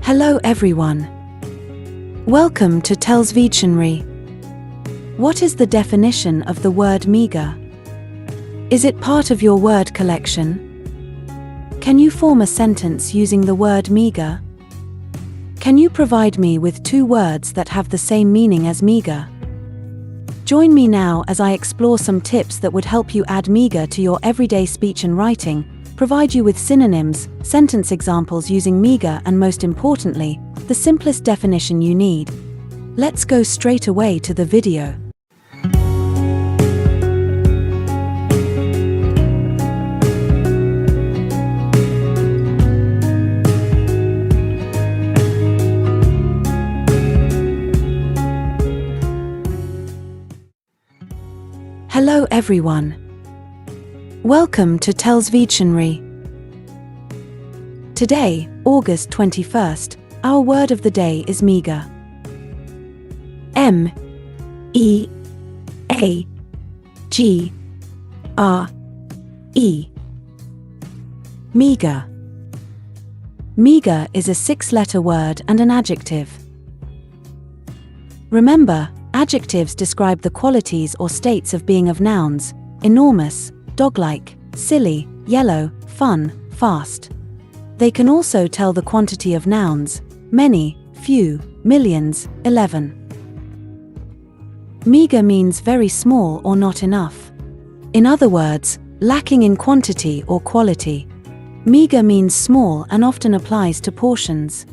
Hello everyone. Welcome to TELLS Videtionary. What is the definition of the word meagre? Is it part of your word collection? Can you form a sentence using the word meagre? Can you provide me with two words that have the same meaning as meagre? Join me now as I explore some tips that would help you add meagre to your everyday speech and writing, provide you with synonyms, sentence examples using meagre, and most importantly, the simplest definition you need. Let's go straight away to the video. Hello everyone. Welcome to TELLS Videtionary. Today, August 21st, our word of the day is meagre. M-E-A-G-R-E. Meagre. Meagre is a 6-letter word and an adjective. Remember, adjectives describe the qualities or states of being of nouns: enormous, dog-like, silly, yellow, fun, fast. They can also tell the quantity of nouns: many, few, millions, 11. Meagre means very small or not enough. In other words, lacking in quantity or quality. Meagre means small and often applies to portions.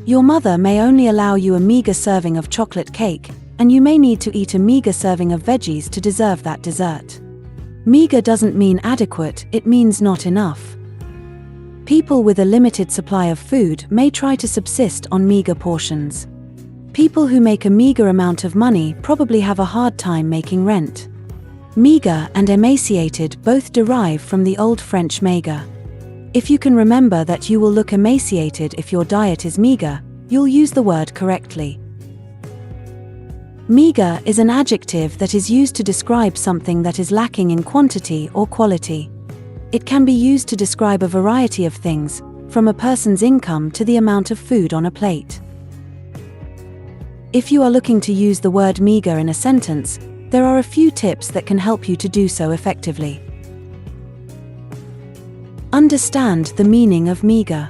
Your mother may only allow you a meagre serving of chocolate cake, and you may need to eat a meagre serving of veggies to deserve that dessert. Meagre doesn't mean adequate, it means not enough. People with a limited supply of food may try to subsist on meagre portions. People who make a meagre amount of money probably have a hard time making rent. Meagre and emaciated both derive from the Old French maigre. If you can remember that you will look emaciated if your diet is meagre, you'll use the word correctly. Meagre is an adjective that is used to describe something that is lacking in quantity or quality. It can be used to describe a variety of things, from a person's income to the amount of food on a plate. If you are looking to use the word meagre in a sentence, there are a few tips that can help you to do so effectively. Understand the meaning of meagre.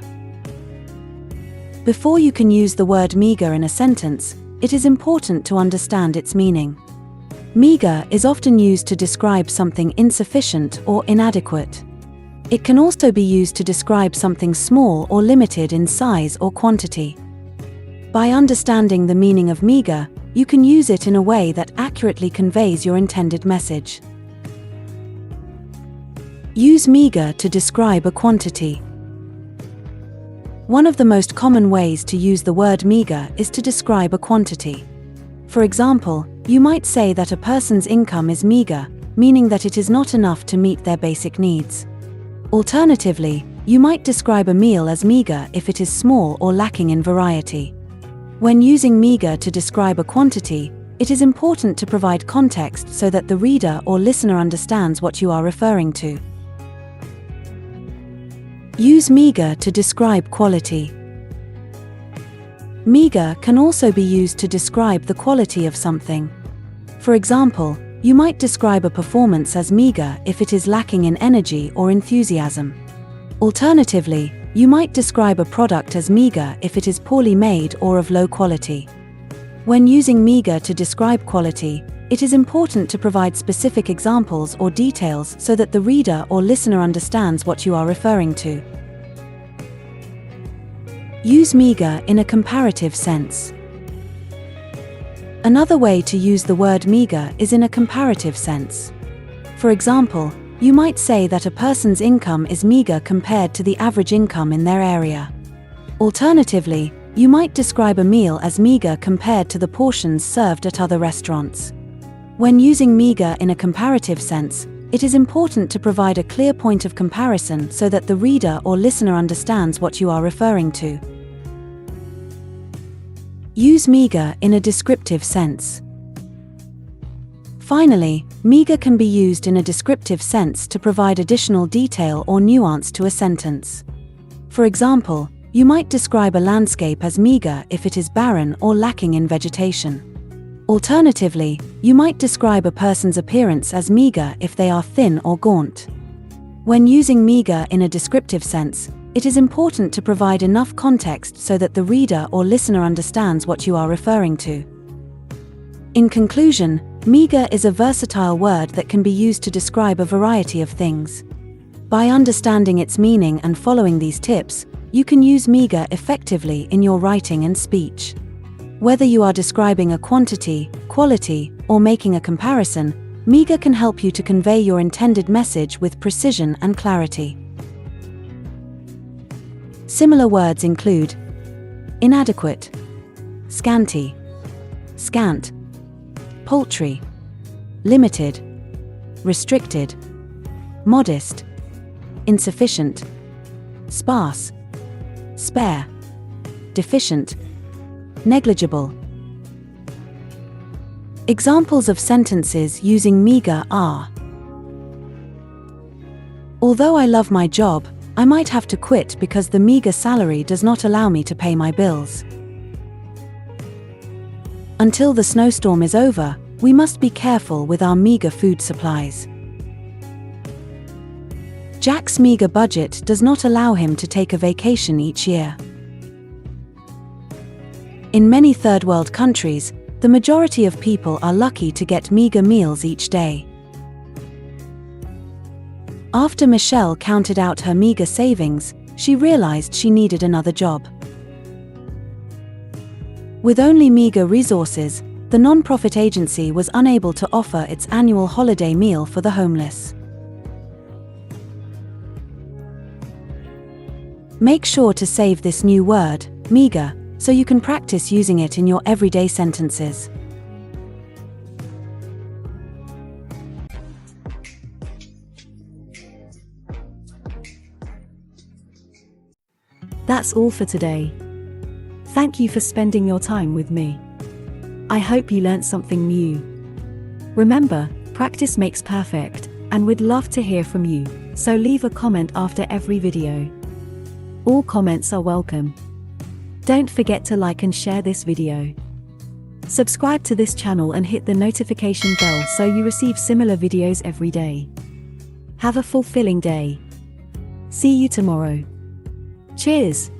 Before you can use the word meagre in a sentence, it is important to understand its meaning. Meagre is often used to describe something insufficient or inadequate. It can also be used to describe something small or limited in size or quantity. By understanding the meaning of meagre, you can use it in a way that accurately conveys your intended message. Use meagre to describe a quantity. One of the most common ways to use the word meagre is to describe a quantity. For example, you might say that a person's income is meagre, meaning that it is not enough to meet their basic needs. Alternatively, you might describe a meal as meagre if it is small or lacking in variety. When using meagre to describe a quantity, it is important to provide context so that the reader or listener understands what you are referring to. Use meagre to describe quality. Meagre can also be used to describe the quality of something. For example, you might describe a performance as meagre if it is lacking in energy or enthusiasm. Alternatively, you might describe a product as meagre if it is poorly made or of low quality. When using meagre to describe quality, it is important to provide specific examples or details so that the reader or listener understands what you are referring to. Use meagre in a comparative sense. Another way to use the word meagre is in a comparative sense. For example, you might say that a person's income is meagre compared to the average income in their area. Alternatively, you might describe a meal as meagre compared to the portions served at other restaurants. When using meagre in a comparative sense, it is important to provide a clear point of comparison so that the reader or listener understands what you are referring to. Use meagre in a descriptive sense. Finally, meagre can be used in a descriptive sense to provide additional detail or nuance to a sentence. For example, You might describe a landscape as meager if it is barren or lacking in vegetation. Alternatively, you might describe a person's appearance as meager if they are thin or gaunt. When using meager in a descriptive sense, it is important to provide enough context so that the reader or listener understands what you are referring to. In conclusion, meager is a versatile word that can be used to describe a variety of things. By understanding its meaning and following these tips, you can use meager effectively in your writing and speech. Whether you are describing a quantity, quality, or making a comparison, meager can help you to convey your intended message with precision and clarity. Similar words include inadequate, scanty, scant, paltry, limited, restricted, modest, insufficient, sparse, spare, deficient, negligible. Examples of sentences using meager are: although I love my job, I might have to quit because the meager salary does not allow me to pay my bills. Until the snowstorm is over, we must be careful with our meager food supplies. Jack's meager budget does not allow him to take a vacation each year. In many third world countries, the majority of people are lucky to get meager meals each day. After Michelle counted out her meager savings, she realized she needed another job. With only meager resources, the non-profit agency was unable to offer its annual holiday meal for the homeless. Make sure to save this new word, meager, so you can practice using it in your everyday sentences. That's all for today. Thank you for spending your time with me. I hope you learned something new. Remember, practice makes perfect, and we'd love to hear from you, so leave a comment after every video. All comments are welcome. Don't forget to like and share this video. Subscribe to this channel and hit the notification bell so you receive similar videos every day. Have a fulfilling day. See you tomorrow. Cheers!